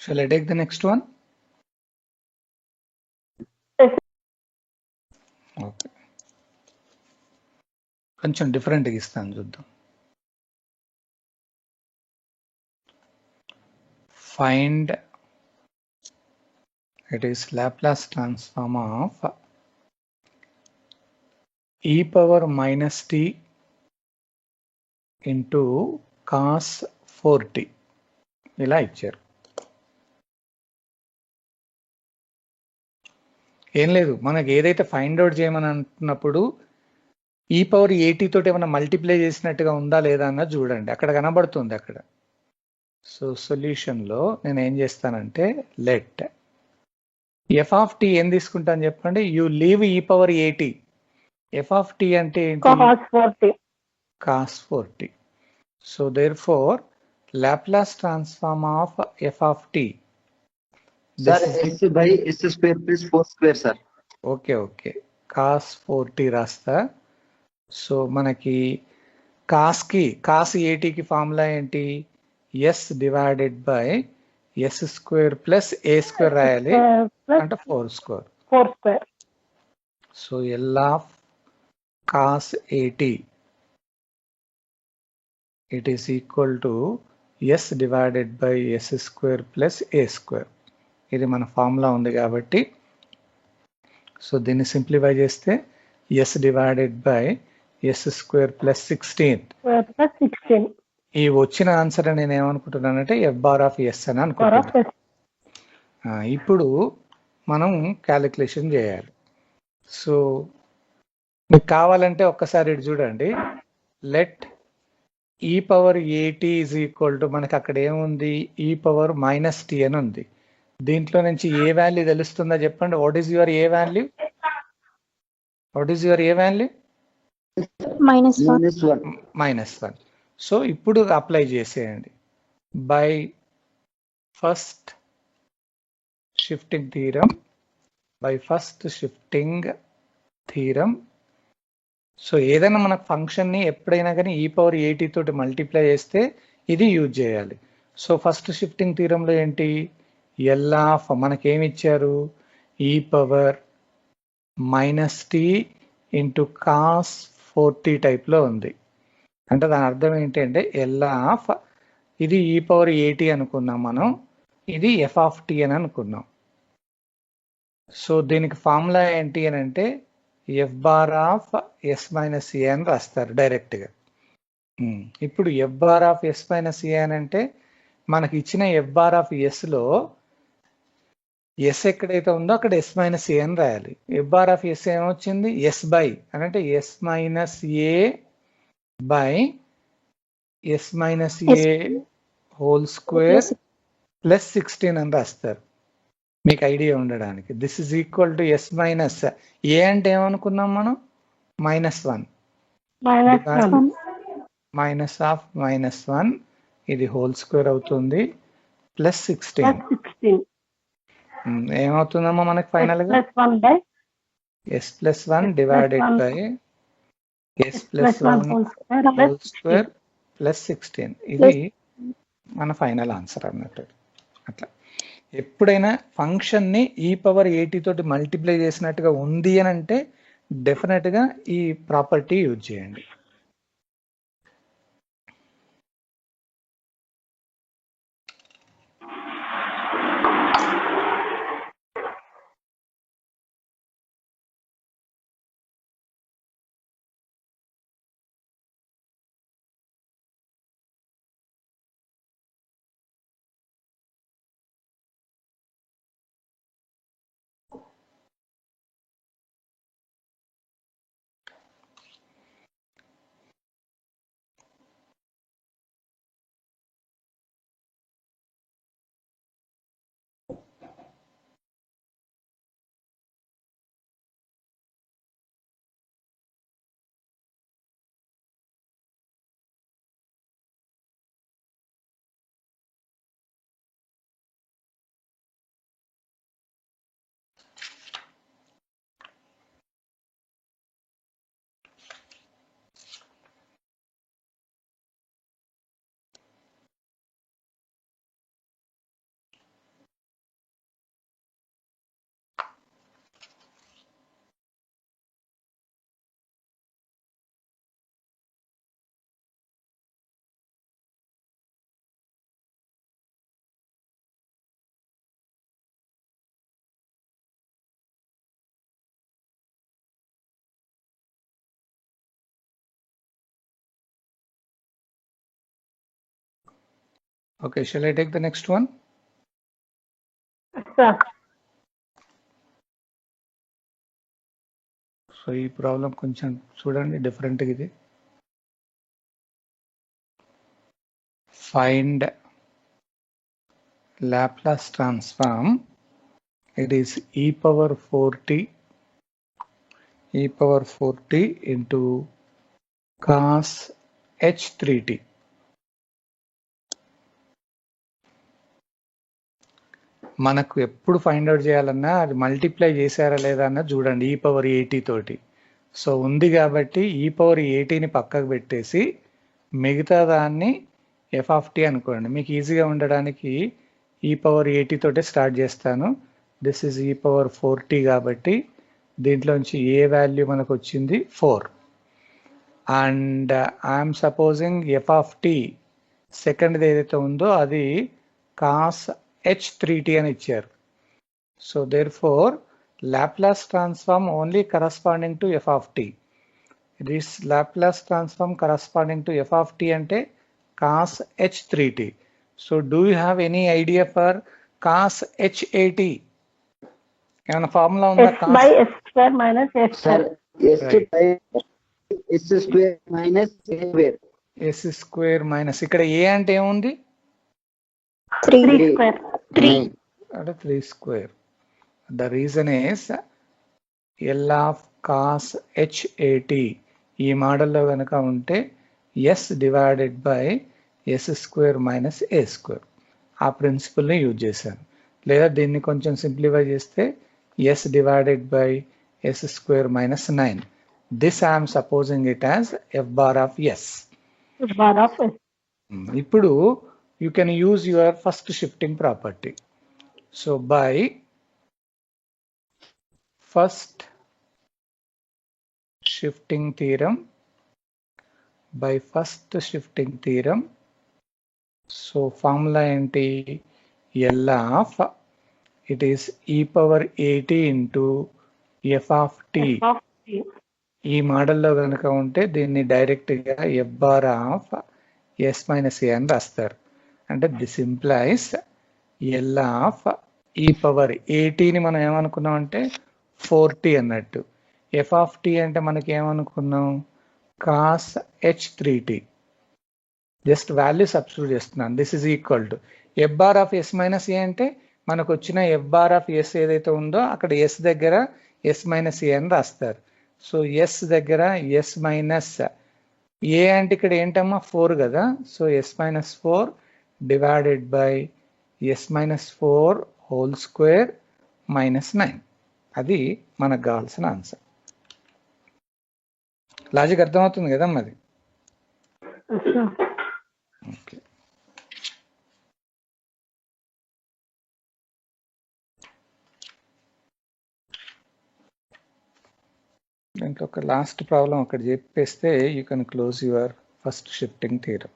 Shall I take the next one? Okay. కొంచెం డిఫరెంట్గా ఇస్తాను చూద్దాం. Find, it is Laplace transform of e power minus t into cos 4t. ఇలా ఇచ్చారు. ఏం లేదు, మనకి ఏదైతే ఫైండ్ అవుట్ చేయమని అంటున్నప్పుడు ఈ పవర్ 80 తోటి ఏమైనా మల్టిప్లై చేసినట్టుగా ఉందా లేదా అన్నది చూడండి, అక్కడ కనబడుతుంది అక్కడ. సో సొల్యూషన్లో నేను ఏం చేస్తానంటే లెట్ ఎఫ్ ఆఫ్ టీ ఏం తీసుకుంటాను చెప్పండి, you leave e power 80. F of t అంటే ఏంటి? Cos 4t. So therefore Laplace transform of f of t sir s by s square plus 4 square sir. Okay okay, cos 4t రాస్తా. So మనకి cos 80కి formula ఏంటి, s divided by s square plus a square రాయాలి, అంటే 4 square. So L of cos 80 it is equal to s divided by s square plus a square. ఇది మన formula ఉంది కాబట్టి సో దీన్ని సింప్లిఫై చేస్తే s divided by s square plus 16. ఈ వచ్చిన ఆన్సర్ నేను ఏమనుకుంటున్నానంటే ఎఫ్ బార్ ఆఫ్ ఎస్ అని అనుకుంటున్నాను. ఇప్పుడు మనం క్యాలిక్యులేషన్ చేయాలి. సో మీకు కావాలంటే ఒక్కసారి ఇటు చూడండి, లెట్ ఈ పవర్ 80 ఈజ్ ఈక్వల్ టు మనకి అక్కడ ఏముంది, ఈ పవర్ మైనస్ టీ అని ఉంది. దీంట్లో నుంచి ఏ వాల్యూ తెలుస్తుందో చెప్పండి. What is your a value? -1. So ఇప్పుడు అప్లై చేసేయండి by first shifting theorem. So ఏదైనా మన ఫంక్షన్ని ఎప్పుడైనా కానీ ఈ పవర్ 80 తోటి మల్టిప్లై చేస్తే ఇది యూజ్ చేయాలి. సో ఫస్ట్ షిఫ్టింగ్ థీరంలో ఏంటి, ఎల్ ఆఫ్ మనకేమి ఇచ్చారు, e power minus t into cos 4t టైప్లో ఉంది. అంటే దాని అర్థం ఏంటంటే ఎల్ ఆఫ్ ఇది ఈ పవర్ 80 అనుకున్నాం మనం, ఇది ఎఫ్ ఆఫ్ టీ అని అనుకున్నాం. సో దీనికి ఫార్ములా ఏంటి అని అంటే f bar of s minus a అని రాస్తారు డైరెక్ట్గా. ఇప్పుడు f bar of s minus a అని అంటే మనకి ఇచ్చిన ఎఫ్ బార్ ఆఫ్ ఎస్లో ఎస్ ఎక్కడైతే ఉందో అక్కడ ఎస్ మైనస్ ఏ అని రాయాలి. ఎఫ్ బార్ ఆఫ్ ఎస్ ఏమొచ్చింది, ఎస్ బై అని అంటే s minus a by s minus a whole square plus 16 అని రాస్తారు మీకు ఐడియా ఉండడానికి. This is equal to s minus a అంటే ఏమనుకున్నాం మనం, -1 మైనస్ ఆఫ్ -1 ఇది హోల్ స్క్వేర్ అవుతుంది ప్లస్ 16 ఏమవుతుందమ్మా మనకి ఫైనల్ గా s plus 1 divided by s plus 1 whole square plus 16 ఇది మన ఫైనల్ ఆన్సర్ అన్నట్టు. అట్లా ఎప్పుడైనా ఫంక్షన్ ని e⁻at తోటి మల్టిప్లై చేసినట్టుగా ఉంది అని అంటే డెఫినెట్ గా ఈ ప్రాపర్టీ యూజ్ చేయండి. Okay, shall I take the next one? Sir. So ఈ ప్రాబ్లం కొంచెం చూడండి డిఫరెంట్ ఇది. Find Laplace transform, it is e⁻4t into cos h3t. మనకు ఎప్పుడు ఫైండ్ అవుట్ చేయాలన్నా అది మల్టిప్లై చేశారా లేదా అన్న చూడండి e⁻at తోటి. సో ఉంది కాబట్టి e⁻at పక్కకు పెట్టేసి మిగతా దాన్ని f(t) అనుకోండి. మీకు ఈజీగా ఉండడానికి e⁻at తోటే స్టార్ట్ చేస్తాను. దిస్ ఇస్ e⁻4t కాబట్టి దీంట్లోంచి ఏ వాల్యూ మనకు వచ్చింది 4 అండ్ ఐఎమ్ సపోజింగ్ f(t) సెకండ్ది ఏదైతే ఉందో అది cos h3t అని ఇచ్చారు. So therefore Laplace transform only corresponding to f(t). This Laplace transform corresponding to f(t) అంటే cos h3t. So do you have any idea for cos hat? ఏమైనా formula ఉందా? S by s square minus s Sir, square. s by s square minus a square. s square minus ఇక్కడ ఏ అంటే ఏముంది? 3 square. 3. అంటే 3 square. The reason is L of cos hat ఈ మోడల్లో కనుక ఉంటే s divided by s square minus a square ఆ ప్రిన్సిపల్ని use చేశాను. లేదా దీన్ని కొంచెం సింప్లిఫై చేస్తే s divided by s square minus 9. This I'm supposing it as f bar of s. F bar of s. ఇప్పుడు you can use your first shifting property. So by first shifting theorem, so formula enti L of it is e⁻at into f of t. ఈ మోడల్లో కనుక ఉంటే దీన్ని direct గా f bar of s minus a అని రాస్తారు. అంటే this implies L of e⁻at ని మనం ఏమనుకున్నాం అంటే 4t అన్నట్టు. f of t అంటే మనకి ఏమనుకున్నాం cos h3t. జస్ట్ వాల్యూ సబ్స్టిట్యూట్ చేస్తున్నాను. This is equal to f bar of s minus a అంటే మనకు వచ్చిన ఎఫ్ బార్ ఆఫ్ ఎస్ ఏదైతే ఉందో అక్కడ ఎస్ దగ్గర ఎస్ మైనస్ ఏ అని రాస్తారు. సో ఎస్ దగ్గర ఎస్ మైనస్ ఏ అంటే ఇక్కడ ఏంటమ్మా 4 కదా. So s minus 4 divided by s minus 4 whole square minus 9. అది మనకు కావాల్సిన ఆన్సర్. లాజిక్ అర్థమవుతుంది కదమ్మా అది. ఓకే, దీంట్లో ఒక లాస్ట్ ప్రాబ్లం ఒకటి చెప్పేస్తే you can close your first shifting theorem.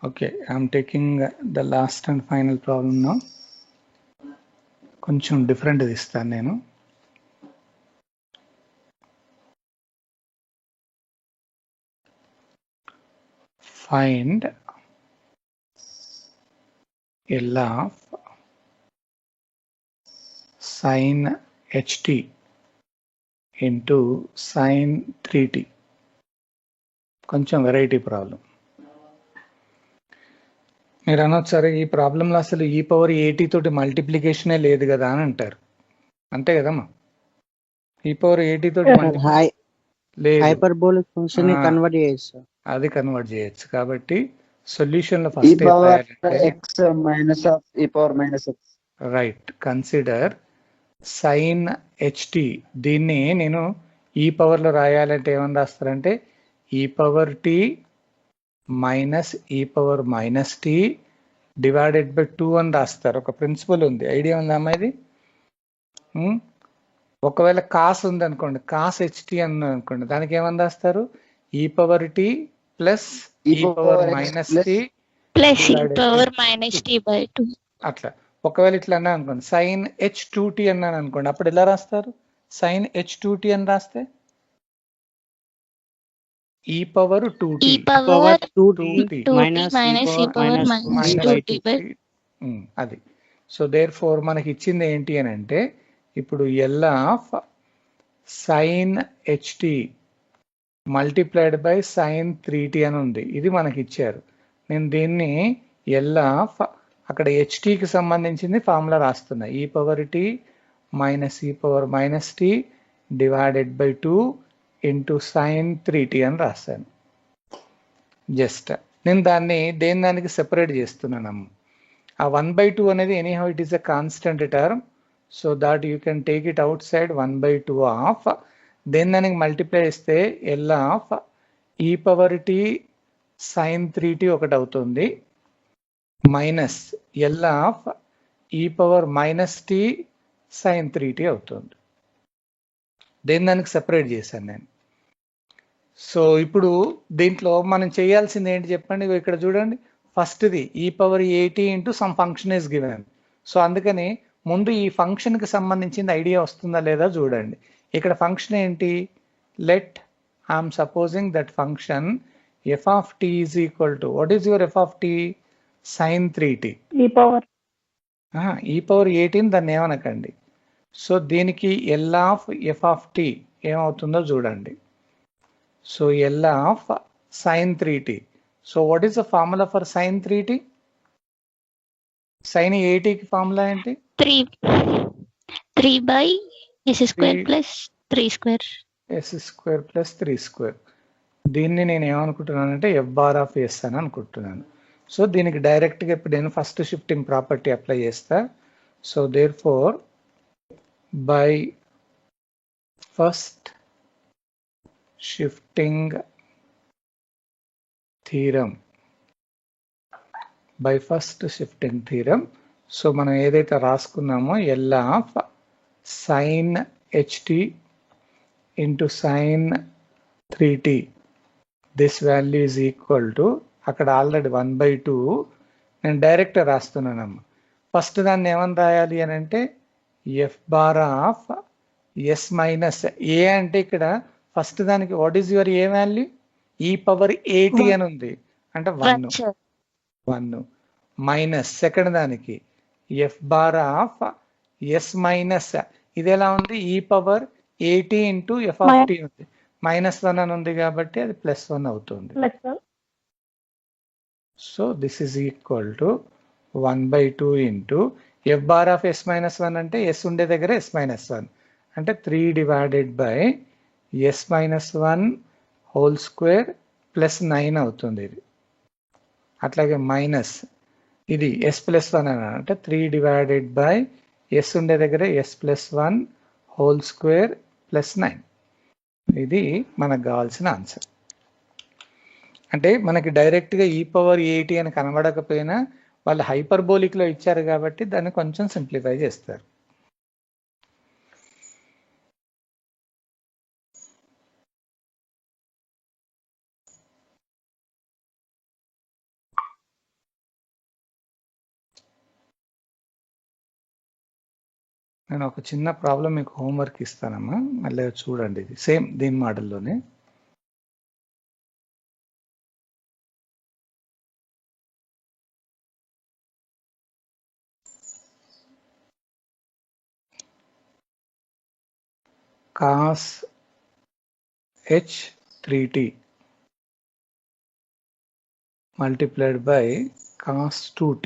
Okay, I'm taking the last and final problem now. కొంచెం డిఫరెంట్ ఇస్తాను నేను. Find L of sin ht into sin 3t. కొంచెం వెరైటీ ప్రాబ్లం. మీరు అనొచ్చు సరే ఈ ప్రాబ్లంలో అసలు ఈ పవర్ ఏటీ తోటి మల్టిప్లికేషనే లేదు కదా అని అంటారు. అంతే కదమ్మా, ఈ పవర్ ఏటీ తోటి హైపర్బోలిక్ ఫంక్షన్ ని కన్వర్ట్ చేయొచ్చు. అది కన్వర్ట్ చేయొచ్చు. కాబట్టి సొల్యూషన్ లో first right consider sine h t. దీన్ని నేను ఈ పవర్ లో రాయాలంటే ఏమని రాస్తారంటే e power t minus e power minus t divided by 2 అని రాస్తారు. ఒక ప్రిన్సిపల్ ఉంది, ఐడియా ఉందా అమ్మా ఇది? ఒకవేళ కాస్ ఉంది అనుకోండి, కాస్ హెచ్టి అని అనుకోండి, దానికి ఏమని రాస్తారు ఈ పవర్ టీ ప్లస్ ఈ పవర్ మైనస్ టీ ప్లస్ ఈ పవర్ మైనస్ టీ బై 2. అట్లా. ఒకవేళ ఇట్లా అన్నా అనుకోండి సైన్ h2t అన్నాను అనుకోండి, అప్పుడు ఎలా రాస్తారు? సైన్ h2t అని రాస్తే ఈ పవర్ 2t అది. సో దేర్ ఫోర్ మనకి ఇచ్చింది ఏంటి అని అంటే ఇప్పుడు L of sine h t multiplied by sine 3t అని ఉంది. ఇది మనకి ఇచ్చారు. నేను దీన్ని ఎల్ ఆఫ్ అక్కడ హెచ్టికి సంబంధించింది ఫార్ములా రాస్తున్నా. E power t minus e power minus t divided by 2 into sine 3t అని రాశాను. జస్ట్ నేను దానికి సెపరేట్ చేస్తున్నాను. ఆ 1/2 అనేది anyhow it is a constant term, so that you can take it outside 1/2 of దానికి multiply చేస్తే L of e power t sine 3t ఒకటి అవుతుంది minus L of e power minus t sine 3t అవుతుంది. దానికి separate చేశాను నేను. So ఇప్పుడు దీంట్లో మనం చేయాల్సింది ఏంటి చెప్పండి. ఇక్కడ చూడండి, ఫస్ట్ది ఈ పవర్ ఏటీ into sum function is given. So అందుకని ముందు ఈ ఫంక్షన్కి సంబంధించిన ఐడియా వస్తుందా లేదా చూడండి. ఇక్కడ ఫంక్షన్ ఏంటి? Let I'm supposing that function f of t is equal to, what is your f of t? sin 3t. E power e power 18 దాన్ని ఏమనకండి. సో దీనికి L of f of t ఏమవుతుందో చూడండి. So L of sin 3t. So what is the formula for sin 3t? sin 80 కి formula ఏంటి? 3 by s square plus 3 square. s square plus 3 square. దీన్ని నేను ఏమనుకుంటున్నానంటే ఎఫ్ బార్ ఆఫ్ ఎస్ అని అనుకుంటున్నాను. So దీనికి డైరెక్ట్గా ఇప్పుడు నేను ఫస్ట్ షిఫ్టింగ్ ప్రాపర్టీ అప్లై చేస్తా. So therefore by first shifting theorem so మనం ఏదైతే రాసుకున్నామో L of sine h t into sine 3t this value is equal to అక్కడ ఆల్రెడీ 1/2 నేను డైరెక్ట్ రాస్తున్నానమ్మా. ఫస్ట్ దాన్ని ఏమని రాయాలి అని అంటే f bar of s minus a అంటే ఇక్కడ ఫస్ట్ దానికి what is your a value? E power 80 అని ఉంది అంటే 1 మైనస్ సెకండ్ దానికి f bar of s minus ఇది ఎలా ఉంది? E power 80 into f of t ఉంది, -1 అని ఉంది కాబట్టి అది +1 అవుతుంది. So this is equal to 1/2 into f bar of s minus 1 అంటే ఎస్ ఉండే దగ్గర ఎస్ మైనస్ 1 అంటే 3 divided by s minus 1 whole square plus 9 అవుతుంది ఇది. అట్లాగే మైనస్ ఇది ఎస్ ప్లస్ 1 అని అంటే 3 డివైడెడ్ బై ఎస్ ఉండే దగ్గర s plus 1 whole square plus 9. ఇది మనకు కావాల్సిన ఆన్సర్. అంటే మనకి డైరెక్ట్గా ఈ పవర్ 80 అని కనబడకపోయినా వాళ్ళు హైపర్బోలిక్లో ఇచ్చారు కాబట్టి దాన్ని కొంచెం సింప్లిఫై చేస్తారు. నేను ఒక చిన్న ప్రాబ్లం మీకు హోంవర్క్ ఇస్తానమ్మా, మళ్ళీ చూడండి. ఇది సేమ్ దీని మోడల్లోనే. cos h 3t multiplied by cos 2t.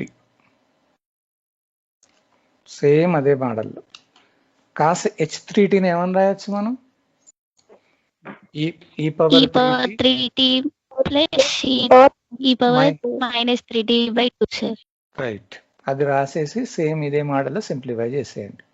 Same అదే మోడల్లో cos h 3tని ఏమని రాయొచ్చు మనం? ఈ power 3t plus e power -3t by 2 sir. Right, అది రాసేసి సేమ్ ఇదే మోడల్లో సింప్లిఫై చేసేయండి.